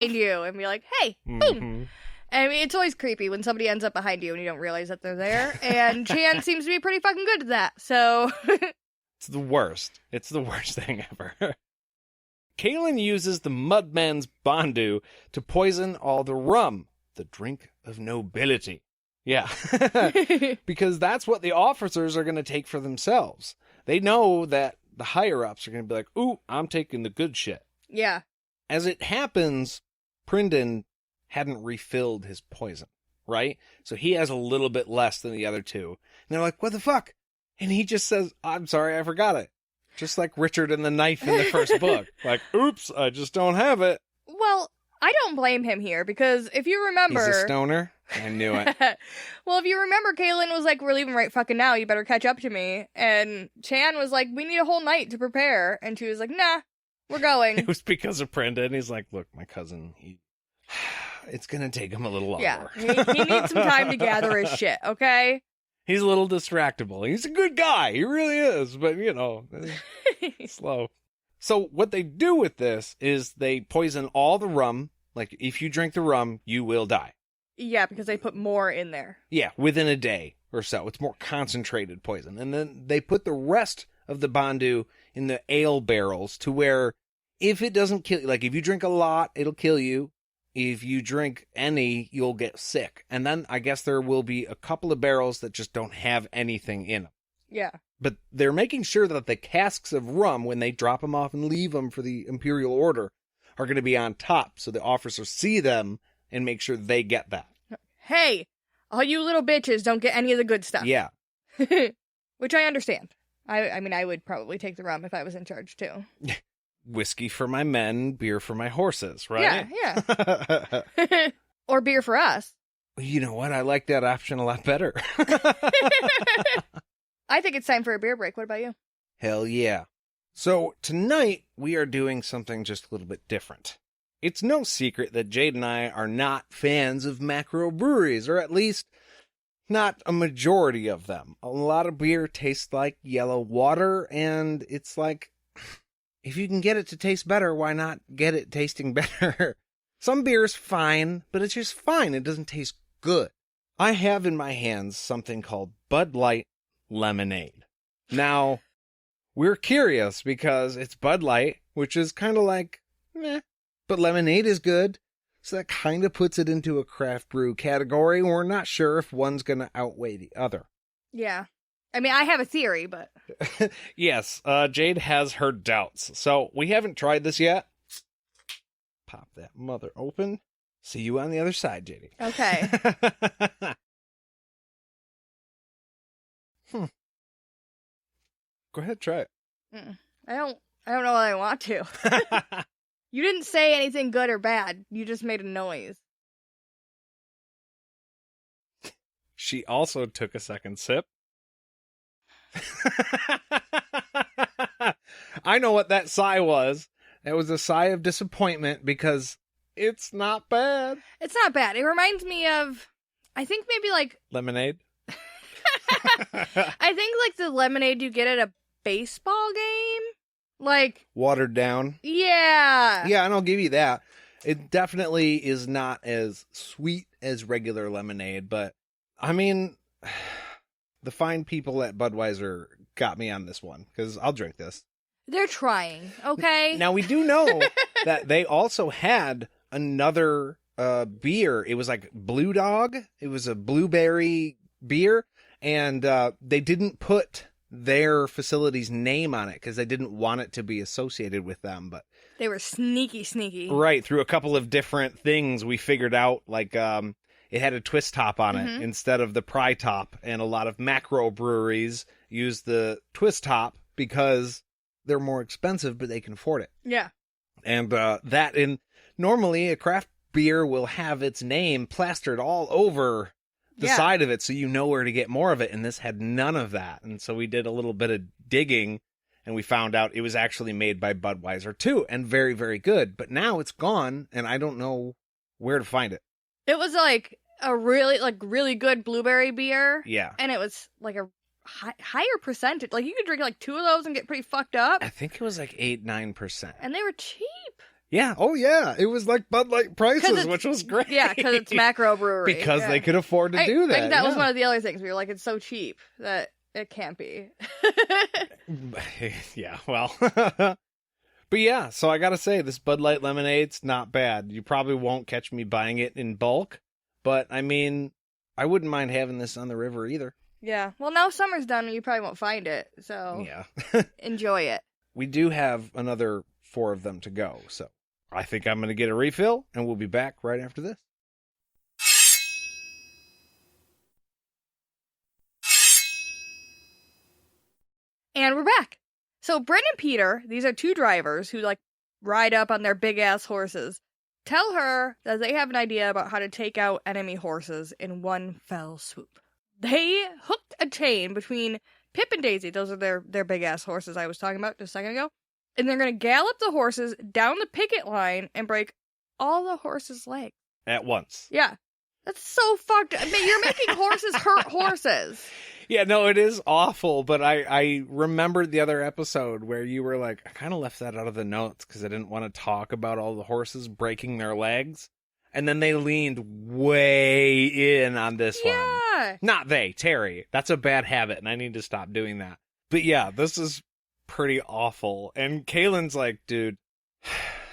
you and be like, hey, boom. I mean, it's always creepy when somebody ends up behind you and you don't realize that they're there. And Chan seems to be pretty fucking good at that, so... It's the worst. It's the worst thing ever. Kahlan uses the Mudman's Bandu to poison all the rum, the drink of nobility. Yeah, because that's what the officers are going to take for themselves. They know that the higher-ups are going to be like, ooh, I'm taking the good shit. Yeah. As it happens, Pryndon hadn't refilled his poison, right? So he has a little bit less than the other two. And they're like, what the fuck? And he just says, I'm sorry, I forgot it. Just like Richard and the knife in the first book. Like, oops, I just don't have it. Well, I don't blame him here, because if you remember... He's a stoner? I knew it. Well, if you remember, Kahlan was like, we're leaving right fucking now, you better catch up to me. And Chan was like, we need a whole night to prepare. And she was like, nah, we're going. It was because of Pryndon. He's like, look, my cousin, it's going to take him a little longer. Yeah, he needs some time to gather his shit, okay? He's a little distractible. He's a good guy. He really is. But, you know, slow. So what they do with this is they poison all the rum. Like, if you drink the rum, you will die. Yeah, because they put more in there. Yeah, within a day or so. It's more concentrated poison. And then they put the rest of the Bandu in the ale barrels to where if it doesn't kill you, like if you drink a lot, it'll kill you. If you drink any, you'll get sick. And then I guess there will be a couple of barrels that just don't have anything in them. Yeah. But they're making sure that the casks of rum, when they drop them off and leave them for the Imperial Order, are going to be on top. So the officers see them and make sure they get that. Hey, all you little bitches don't get any of the good stuff. Yeah. Which I understand. I mean, I would probably take the rum if I was in charge, too. Whiskey for my men, beer for my horses, right? Yeah. Or beer for us. You know what? I like that option a lot better. I think it's time for a beer break. What about you? Hell yeah. So tonight we are doing something just a little bit different. It's no secret that Jade and I are not fans of macro breweries, or at least not a majority of them. A lot of beer tastes like yellow water, and it's like, if you can get it to taste better, why not get it tasting better? Some beer's fine, but it's just fine. It doesn't taste good. I have in my hands something called Bud Light Lemonade. Now, we're curious because it's Bud Light, which is kind of like, meh. But lemonade is good, so that kind of puts it into a craft brew category. We're not sure if one's going to outweigh the other. Yeah. I mean, I have a theory, but... Yes, Jade has her doubts. So, we haven't tried this yet. Pop that mother open. See you on the other side, JD. Okay. Go ahead, try it. I don't know what I want to. You didn't say anything good or bad. You just made a noise. She also took a second sip. I know what that sigh was. It was a sigh of disappointment because it's not bad. It's not bad. It reminds me of, I think maybe like... Lemonade? I think like the lemonade you get at a baseball game. Like... Watered down? Yeah. Yeah, and I'll give you that. It definitely is not as sweet as regular lemonade, but I mean, the fine people at Budweiser got me on this one, because I'll drink this. They're trying, okay? Now, we do know that they also had another beer. It was like Blue Dog. It was a blueberry beer, and they didn't put their facility's name on it because they didn't want it to be associated with them. But they were sneaky. Right. Through a couple of different things, we figured out, like, it had a twist top on it instead of the pry top. And a lot of macro breweries use the twist top because they're more expensive, but they can afford it. Yeah. And normally a craft beer will have its name plastered all over the side of it, so you know where to get more of it, and this had none of that. And so we did a little bit of digging, and we found out it was actually made by Budweiser too, and very, very good. But now it's gone, and I don't know where to find it. It was like a really good blueberry beer. Yeah. And it was like a higher percentage. Like you could drink like two of those and get pretty fucked up. I think it was like 8-9%. And they were cheap. Yeah. Oh, yeah. It was like Bud Light prices, which was great. Yeah, because it's macro brewery. Because they could afford to do that. I think that was one of the other things. We were like, it's so cheap that it can't be. Yeah, well. But yeah, so I gotta say, this Bud Light lemonade's not bad. You probably won't catch me buying it in bulk. But, I mean, I wouldn't mind having this on the river either. Yeah. Well, now summer's done and you probably won't find it. So yeah. enjoy it. We do have another 4 of them to go, so I think I'm going to get a refill, and we'll be back right after this. And we're back. So Brent and Peter, these are 2 drivers who like ride up on their big ass horses, tell her that they have an idea about how to take out enemy horses in one fell swoop. They hooked a chain between Pip and Daisy, those are their big ass horses I was talking about just a second ago, and they're going to gallop the horses down the picket line and break all the horses' legs. At once. Yeah. That's so fucked up. You're making horses hurt horses. Yeah, no, it is awful, but I remembered the other episode where you were like, I kind of left that out of the notes because I didn't want to talk about all the horses breaking their legs. And then they leaned way in on this one. Yeah. Not they, Terry. That's a bad habit, and I need to stop doing that. But yeah, this is pretty awful. And Kahlan's like, dude,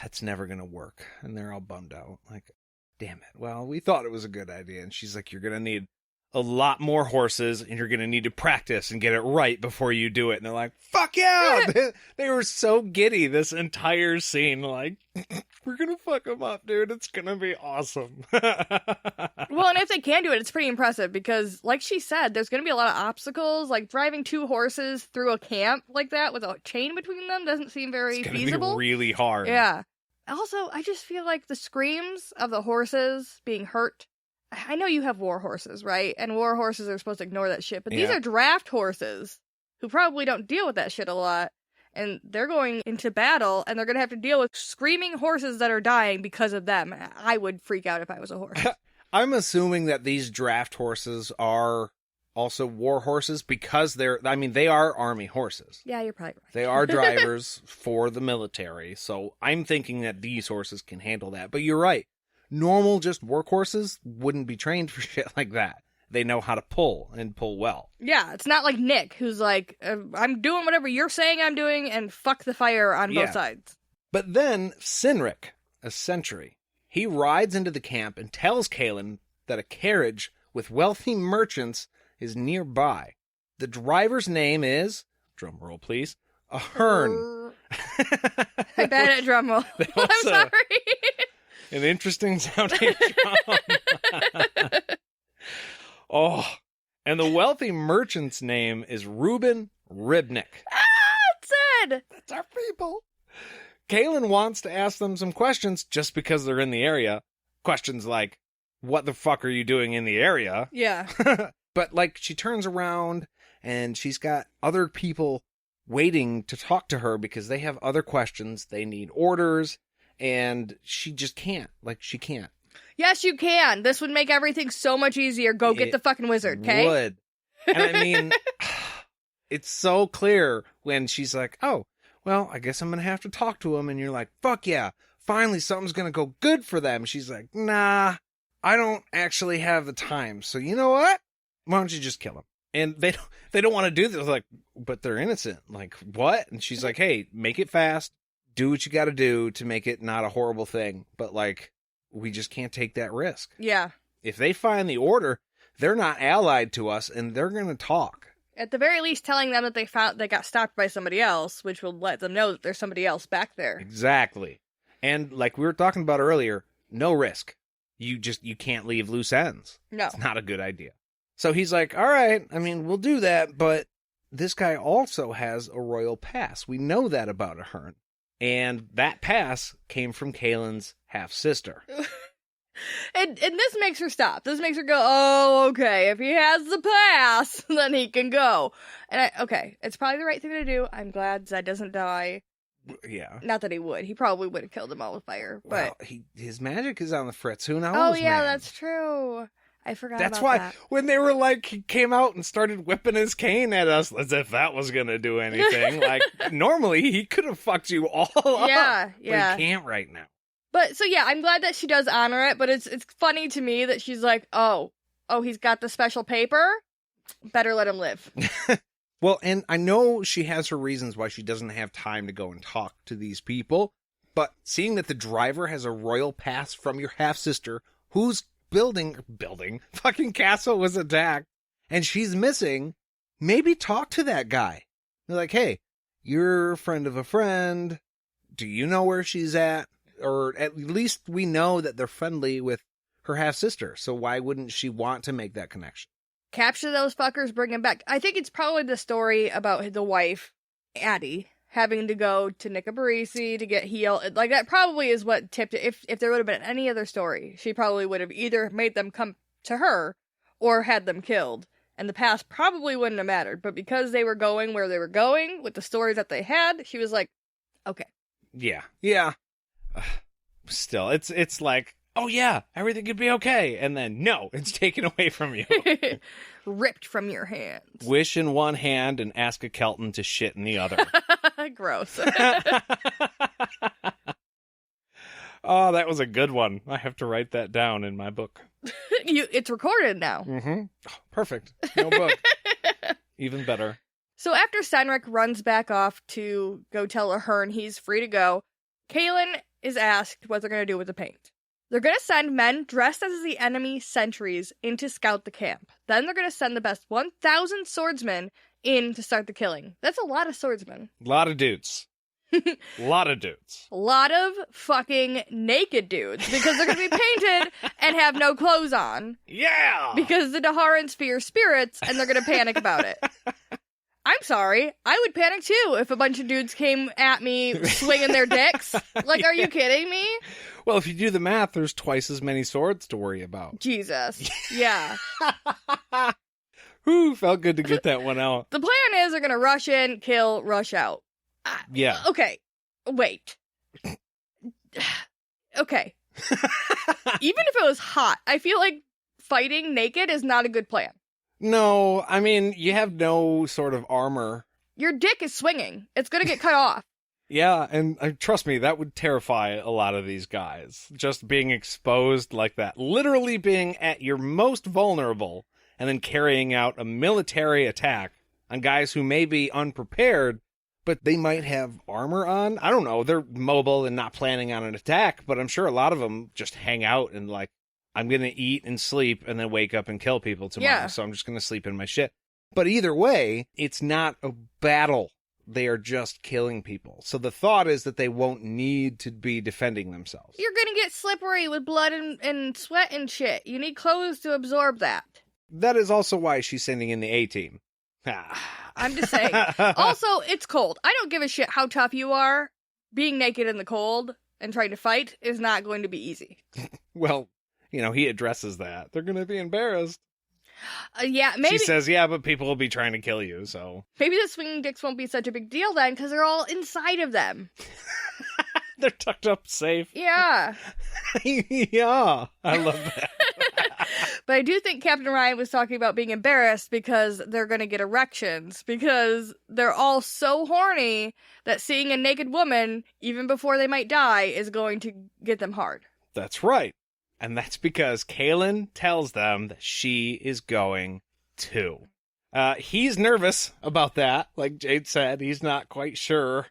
that's never going to work. And they're all bummed out. Like, damn it. Well, we thought it was a good idea. And she's like, you're going to need a lot more horses, and you're going to need to practice and get it right before you do it. And they're like, fuck yeah! They were so giddy this entire scene. Like, we're going to fuck them up, dude. It's going to be awesome. Well, and if they can do it, it's pretty impressive because, like she said, there's going to be a lot of obstacles. Like, driving 2 horses through a camp like that with a chain between them doesn't seem very feasible. Be really hard. Yeah. Also, I just feel like the screams of the horses being hurt. I know you have war horses, right? And war horses are supposed to ignore that shit, but these are draft horses who probably don't deal with that shit a lot. And they're going into battle, and they're going to have to deal with screaming horses that are dying because of them. I would freak out if I was a horse. I'm assuming that these draft horses are also war horses because they are army horses. Yeah, you're probably right. They are drivers for the military, so I'm thinking that these horses can handle that. But you're right. Normal, just workhorses wouldn't be trained for shit like that. They know how to pull, and pull well. Yeah, it's not like Nick, who's like, I'm doing whatever you're saying I'm doing, and fuck the fire on both sides. But then, Sinric, a sentry, he rides into the camp and tells Kahlan that a carriage with wealthy merchants is nearby. The driver's name is, drum roll please, Ahern. I'm bad at drum roll. I'm sorry. An interesting sounding drum. Oh, and the wealthy merchant's name is Reuben Ribnick. It's Ed! That's our people. Kahlan wants to ask them some questions just because they're in the area. Questions like, what the fuck are you doing in the area? Yeah. But, like, she turns around and she's got other people waiting to talk to her because they have other questions. They need orders. And she just can't. Like, she can't. Yes, you can. This would make everything so much easier. Go get the fucking wizard, okay? Would. And I mean, it's so clear when she's like, oh, well, I guess I'm going to have to talk to him. And you're like, fuck yeah. Finally, something's going to go good for them. She's like, nah, I don't actually have the time. So you know what? Why don't you just kill him? And they don't want to do this. They're like, but they're innocent. Like, what? And she's like, hey, make it fast. Do what you got to do to make it not a horrible thing. But, like, we just can't take that risk. Yeah. If they find the order, they're not allied to us, and they're going to talk. At the very least, telling them that they got stopped by somebody else, which will let them know that there's somebody else back there. Exactly. And like we were talking about earlier, no risk. You can't leave loose ends. No. It's not a good idea. So he's like, all right, I mean, we'll do that, but this guy also has a royal pass. We know that about Ahern. And that pass came from Kahlan's half-sister. And this makes her stop. This makes her go, oh, okay, if he has the pass, then he can go. And it's probably the right thing to do. I'm glad Zed doesn't die. Yeah. Not that he would. He probably would have killed them all with fire. But well, his magic is on the fritz. Who knows? Oh, yeah, man? that's true. I forgot That's about why that. when they were like, he came out and started whipping his cane at us as if that was going to do anything. Like, normally he could have fucked you all up. Yeah. But he can't right now. But, so yeah, I'm glad that she does honor it, but it's funny to me that she's like, oh, he's got the special paper? Better let him live. Well, and I know she has her reasons why she doesn't have time to go and talk to these people, but seeing that the driver has a royal pass from your half-sister, whose fucking castle was attacked, and she's missing, maybe talk to that guy. They're like, hey, you're a friend of a friend. Do you know where she's at? Or at least we know that they're friendly with her half-sister, so why wouldn't she want to make that connection? Capture those fuckers, bring them back. I think it's probably the story about the wife, Addie, having to go to Nicobarisi to get healed. Like, that probably is what tipped it. If there would have been any other story, she probably would have either made them come to her or had them killed. And the past probably wouldn't have mattered. But because they were going where they were going with the stories that they had, she was like, okay. Yeah. Still, it's like, oh yeah, everything could be okay. And then, no, it's taken away from you. Ripped from your hands. Wish in one hand and ask a Kelton to shit in the other. Gross. Oh, that was a good one. I have to write that down in my book. It's recorded now. Mm-hmm. Oh, perfect. No book. Even better. So after Senric runs back off to go tell Ahern he's free to go, Kahlan is asked what they're going to do with the paint. They're going to send men dressed as the enemy sentries in to scout the camp. Then they're going to send the best 1,000 swordsmen in to start the killing. That's a lot of swordsmen. A lot of dudes. A lot of fucking naked dudes, because they're going to be painted and have no clothes on. Yeah! Because the Daharans fear spirits, and they're going to panic about it. I'm sorry. I would panic too if a bunch of dudes came at me swinging their dicks. Like, are you kidding me? Well, if you do the math, there's twice as many swords to worry about. Jesus. Yeah. Whew, felt good to get that one out. The plan is they're going to rush in, kill, rush out. Yeah. Okay. Wait. Okay. Even if it was hot, I feel like fighting naked is not a good plan. No, I mean, you have no sort of armor. Your dick is swinging. It's going to get cut off. Yeah, and trust me, that would terrify a lot of these guys. Just being exposed like that. Literally being at your most vulnerable and then carrying out a military attack on guys who may be unprepared, but they might have armor on. I don't know. They're mobile and not planning on an attack, but I'm sure a lot of them just hang out and like, I'm going to eat and sleep and then wake up and kill people tomorrow. Yeah. So I'm just going to sleep in my shit. But either way, it's not a battle. They are just killing people. So the thought is that they won't need to be defending themselves. You're going to get slippery with blood and sweat and shit. You need clothes to absorb that. That is also why she's sending in the A-team. I'm just saying. Also, it's cold. I don't give a shit how tough you are. Being naked in the cold and trying to fight is not going to be easy. Well, you know, he addresses that. They're going to be embarrassed. Yeah, maybe. She says, yeah, but people will be trying to kill you, so. Maybe the swinging dicks won't be such a big deal then, because they're all inside of them. They're tucked up safe. Yeah. Yeah, I love that. But I do think Captain Ryan was talking about being embarrassed because they're going to get erections, because they're all so horny that seeing a naked woman, even before they might die, is going to get them hard. That's right. And that's because Kahlan tells them that she is going too. He's nervous about that. Like Jade said, he's not quite sure.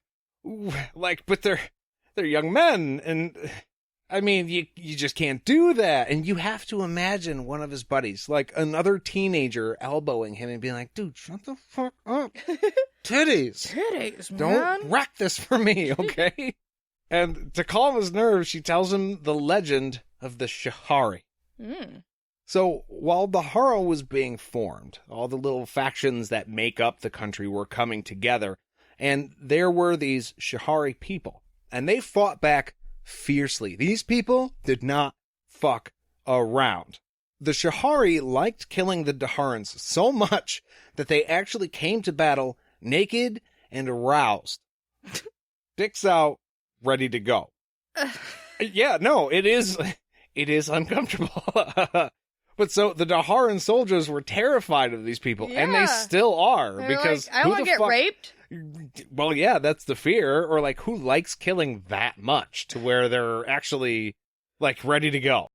Like, but they're young men, and I mean, you just can't do that. And you have to imagine one of his buddies, like another teenager, elbowing him and being like, dude, shut the fuck up. Titties, man. Don't wreck this for me, okay? And to calm his nerves, she tells him the legend of the Shahari. So while the Haro was being formed, all the little factions that make up the country were coming together, and there were these Shahari people, and they fought back fiercely. These people did not fuck around. The Shahari liked killing the Daharans so much that they actually came to battle naked and aroused. Dicks out, ready to go. Yeah, no, it is uncomfortable. But so the Daharan soldiers were terrified of these people, and they Yeah. still are. They're because like, I don't want to get raped. Well, yeah, that's the fear. Or like, who likes killing that much to where they're actually like ready to go?